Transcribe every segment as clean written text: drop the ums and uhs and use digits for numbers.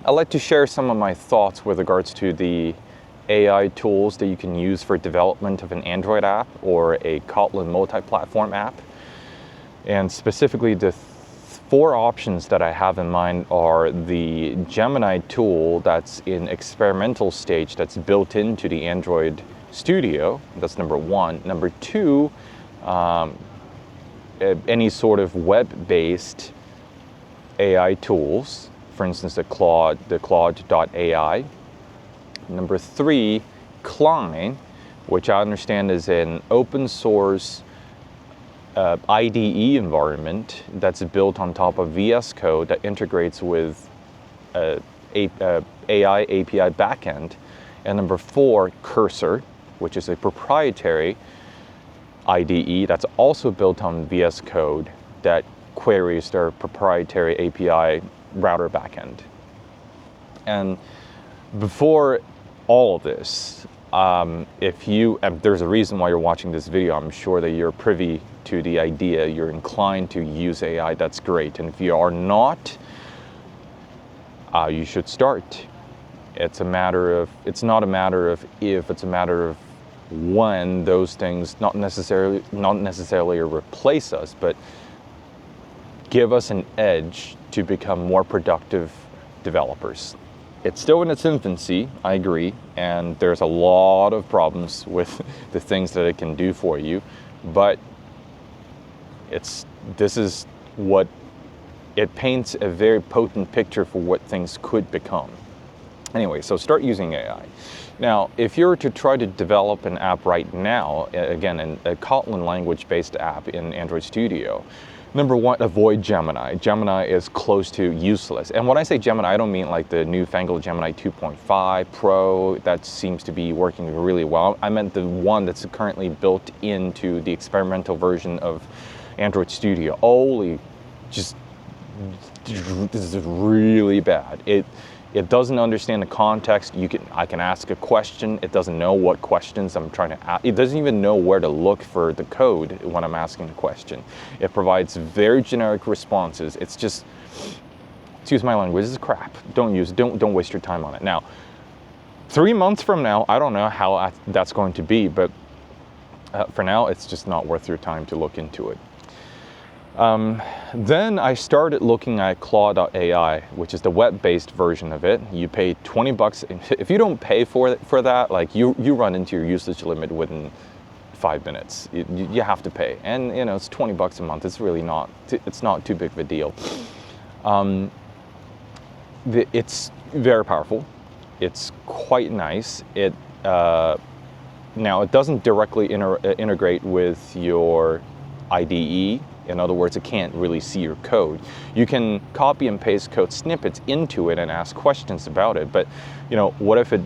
I'd like to share some of my thoughts with regards to the AI tools that you can use for development of an Android app or a Kotlin multi-platform app. And specifically, the four options that I have in mind are the Gemini tool that's in experimental stage that's built into the Android Studio. That's number one. Number two, any sort of web-based AI tools, for instance, the Claude.ai. Number three, Cline, which I understand is an open source IDE environment that's built on top of VS Code that integrates with AI API backend. And number four, Cursor, which is a proprietary IDE that's also built on VS Code that queries their proprietary API router backend. And before all of this, there's a reason why you're watching this video. I'm sure that you're privy to the idea, you're inclined to use AI, that's great. And if you are not, you should start. It's not a matter of if, it's a matter of when those things not necessarily replace us, but give us an edge to become more productive developers. It's still in its infancy, I agree, and there's a lot of problems with the things that it can do for you, but this is what it paints a very potent picture for what things could become. Anyway, so start using AI. Now, if you're to try to develop an app right now, again, a Kotlin language-based app in Android Studio, number one, avoid Gemini. Gemini is close to useless. And when I say Gemini, I don't mean like the newfangled Gemini 2.5 Pro that seems to be working really well. I meant the one that's currently built into the experimental version of Android Studio. This is really bad. It doesn't understand the context. I can ask a question. It doesn't know what questions I'm trying to ask. It doesn't even know where to look for the code when I'm asking a question. It provides very generic responses. It's just, excuse my language, this is crap. Don't use it. Don't waste your time on it. Now, 3 months from now, I don't know how that's going to be, but for now, it's just not worth your time to look into it. Then I started looking at Claude.ai, which is the web-based version of it. You pay $20. If you don't pay for that, like you run into your usage limit within 5 minutes. You have to pay, and it's $20 a month. It's really not. It's not too big of a deal. It's very powerful. It's quite nice. Now it doesn't directly integrate with your IDE. In other words, it can't really see your code. You can copy and paste code snippets into it and ask questions about it. But, what if it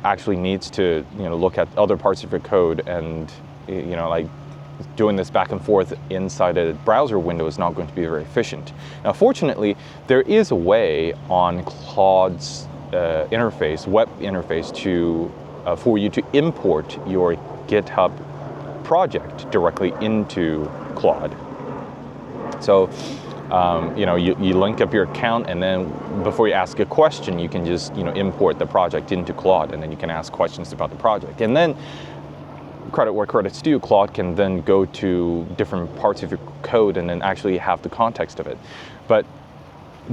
actually needs to, look at other parts of your code and, like doing this back and forth inside a browser window is not going to be very efficient. Now, fortunately, there is a way on Claude's interface, web interface, for you to import your GitHub project directly into Claude. So, you link up your account, and then before you ask a question, you can just, import the project into Claude, and then you can ask questions about the project. And then, credit where credit's due, Claude can then go to different parts of your code and then actually have the context of it. But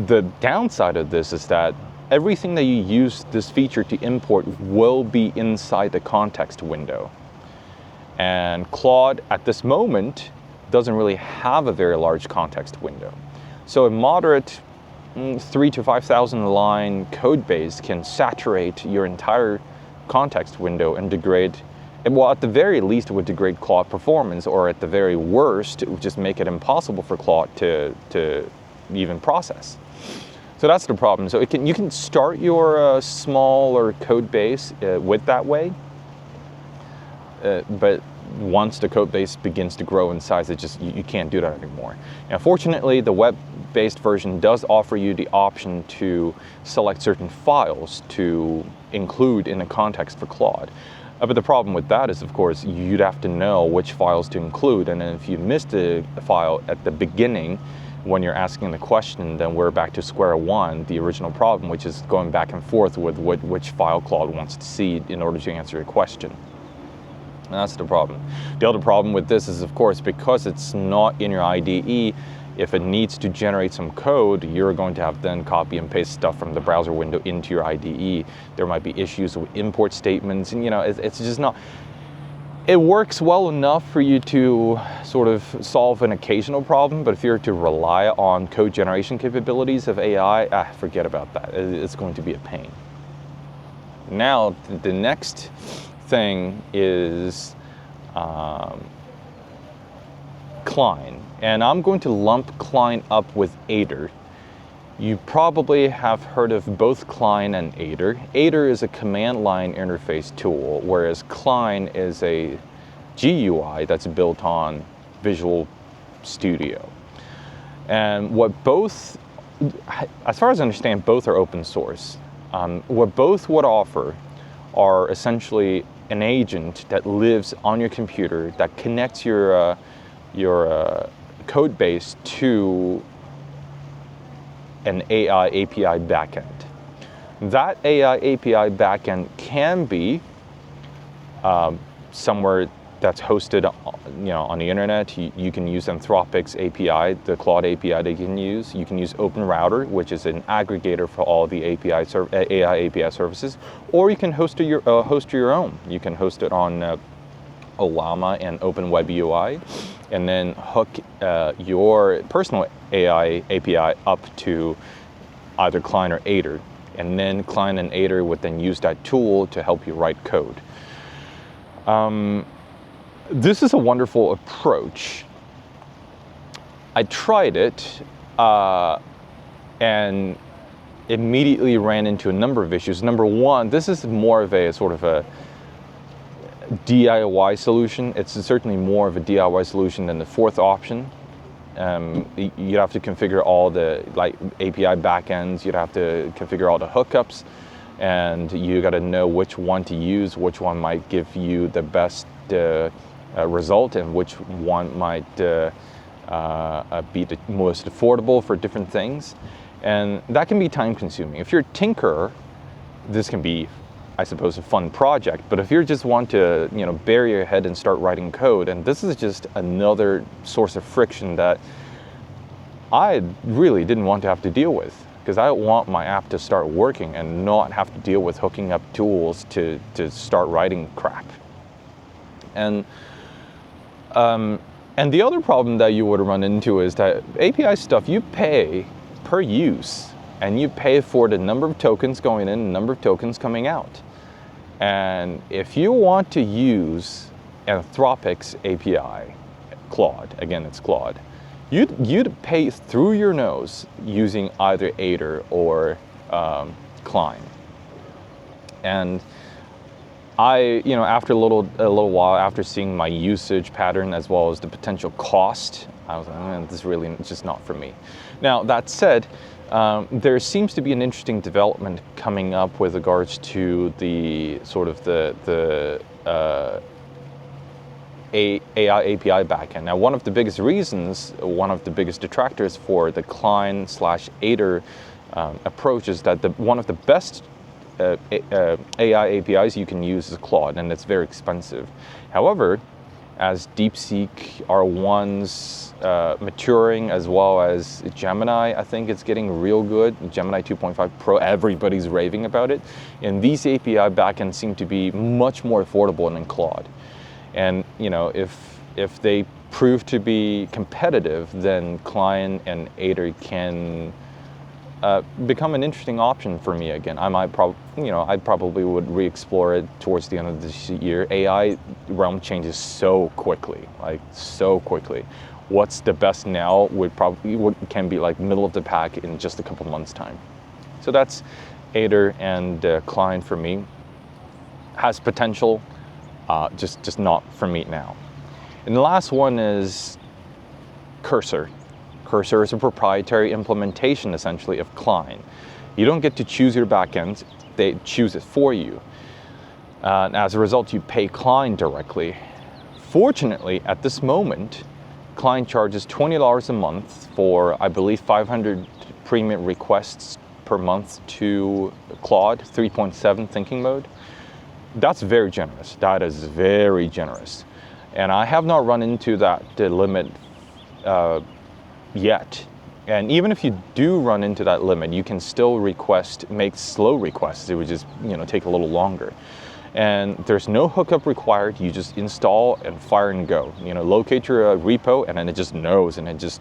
the downside of this is that everything that you use this feature to import will be inside the context window. And Claude, at this moment, doesn't really have a very large context window. So a moderate 3,000 to 5,000 line code base can saturate your entire context window and degrade, well, at the very least, it would degrade Claude performance, or at the very worst, it would just make it impossible for Claude to even process. So that's the problem. So you can start your smaller code base with that way, but once the code base begins to grow in size, you can't do that anymore. Now, fortunately, the web-based version does offer you the option to select certain files to include in the context for Claude. But the problem with that is, of course, you'd have to know which files to include, and then if you missed a file at the beginning, when you're asking the question, then we're back to square one, the original problem, which is going back and forth with which file Claude wants to see in order to answer your question. And that's the problem. The other problem with this is, of course, because it's not in your IDE, if it needs to generate some code, you're going to have then copy and paste stuff from the browser window into your IDE. There might be issues with import statements, and it's just not. It works well enough for you to sort of solve an occasional problem, but if you're to rely on code generation capabilities of AI, forget about that. It's going to be a pain. Now, the next thing is Cline, and I'm going to lump Cline up with Aider. You probably have heard of both Cline and Aider. Aider is a command line interface tool, whereas Cline is a GUI that's built on Visual Studio. And what both, as far as I understand, both are open source. What both would offer are essentially an agent that lives on your computer that connects your code base to an AI API backend. That AI API backend can be somewhere that's hosted, on the internet. You can use Anthropic's API, the Claude API that you can use. You can use OpenRouter, which is an aggregator for all the AI API services, or you can host your own. You can host it on Olama and OpenWebUI, and then hook your personal AI API up to either Cline or Aider. And then Cline and Aider would then use that tool to help you write code. This is a wonderful approach. I tried it and immediately ran into a number of issues. Number one, this is more of a sort of a DIY solution. It's certainly more of a DIY solution than the fourth option. You'd have to configure all the API backends. You'd have to configure all the hookups, and you got to know which one to use, which one might give you the best result, and which one might be the most affordable for different things. And that can be time consuming. If you're a tinkerer, this can be, I suppose, a fun project. But if you just want to, bury your head and start writing code, and this is just another source of friction that I really didn't want to have to deal with, because I want my app to start working and not have to deal with hooking up tools to start writing crap. And the other problem that you would run into is that API stuff, you pay per use, and you pay for the number of tokens going in, the number of tokens coming out. And if you want to use Anthropic's API, Claude, again it's Claude, you'd pay through your nose using either Aider or Cline. And I, after a little while, after seeing my usage pattern as well as the potential cost, I was like, this really is just not for me. Now, that said, there seems to be an interesting development coming up with regards to the sort of the AI API backend. Now, one of the biggest reasons, one of the biggest detractors for the Cline/Aider approach is that one of the best AI APIs you can use is Claude, and it's very expensive. However, as DeepSeek R1's maturing, as well as Gemini, I think it's getting real good. Gemini 2.5 Pro, everybody's raving about it. And these API backends seem to be much more affordable than Claude. And if they prove to be competitive, then Cline and Aider can become an interesting option for me again. I probably would re-explore it towards the end of this year. AI realm changes so quickly, What's the best now can be like middle of the pack in just a couple months' time. So that's Aider and Cline for me. Has potential, just not for me now. And the last one is Cursor. Cursor is a proprietary implementation, essentially, of Cline. You don't get to choose your backend, they choose it for you. As a result, you pay Cline directly. Fortunately, at this moment, Cline charges $20 a month for, I believe, 500 premium requests per month to Claude 3.7 thinking mode. That's very generous. That is very generous. And I have not run into that limit yet. And even if you do run into that limit, you can still make slow requests. It would just, take a little longer. And there's no hookup required. You just install and fire and go. Locate your repo, and then it just knows, and it just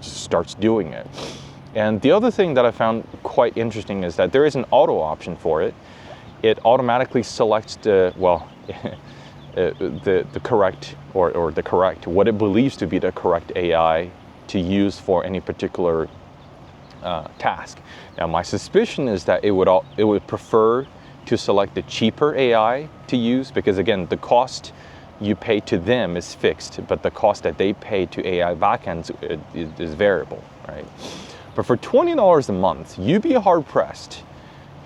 starts doing it. And the other thing that I found quite interesting is that there is an auto option for it. It automatically selects the correct what it believes to be the correct AI to use for any particular task. Now, my suspicion is that it would prefer to select the cheaper AI to use, because again, the cost you pay to them is fixed, but the cost that they pay to AI backends is variable, right? But for $20 a month, you'd be hard pressed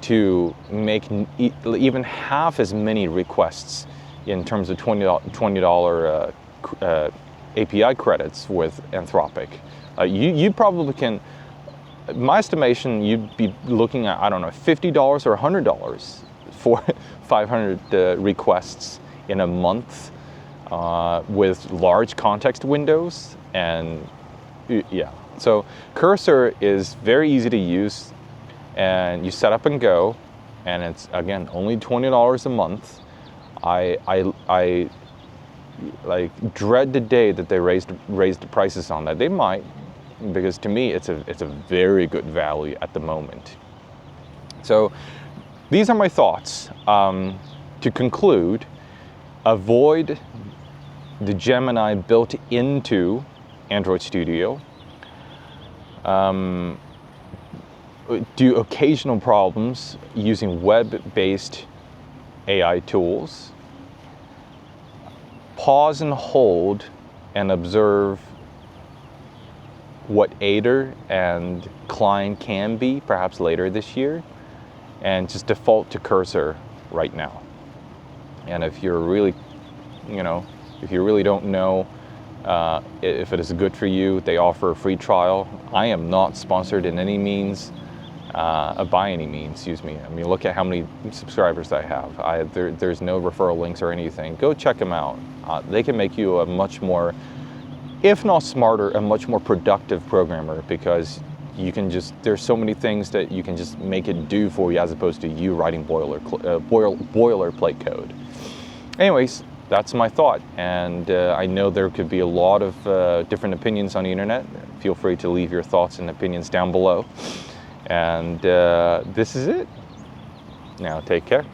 to make even half as many requests in terms of $20 API credits with Anthropic. You probably can, my estimation, you'd be looking at, I don't know, $50 or $100 for 500 requests in a month with large context windows. And yeah, so Cursor is very easy to use, and you set up and go, and it's, again, only $20 a month. I dread the day that they raise the prices on that. They might, because to me it's a very good value at the moment. So these are my thoughts. To conclude, avoid the Gemini built into Android Studio. Do occasional problems using web-based AI tools. Pause and hold and observe what Aider and Cline can be, perhaps later this year, and just default to Cursor right now. And if you're really, if you really don't know if it is good for you, they offer a free trial. I am not sponsored in any means, by any means, excuse me. I mean, look at how many subscribers I have. There's no referral links or anything. Go check them out. They can make you a much more, if not smarter, a much more productive programmer, because you can there's so many things that you can just make it do for you, as opposed to you writing boilerplate code. Anyways, that's my thought, and I know there could be a lot of different opinions on the internet. Feel free to leave your thoughts and opinions down below. And this is it. Now, take care.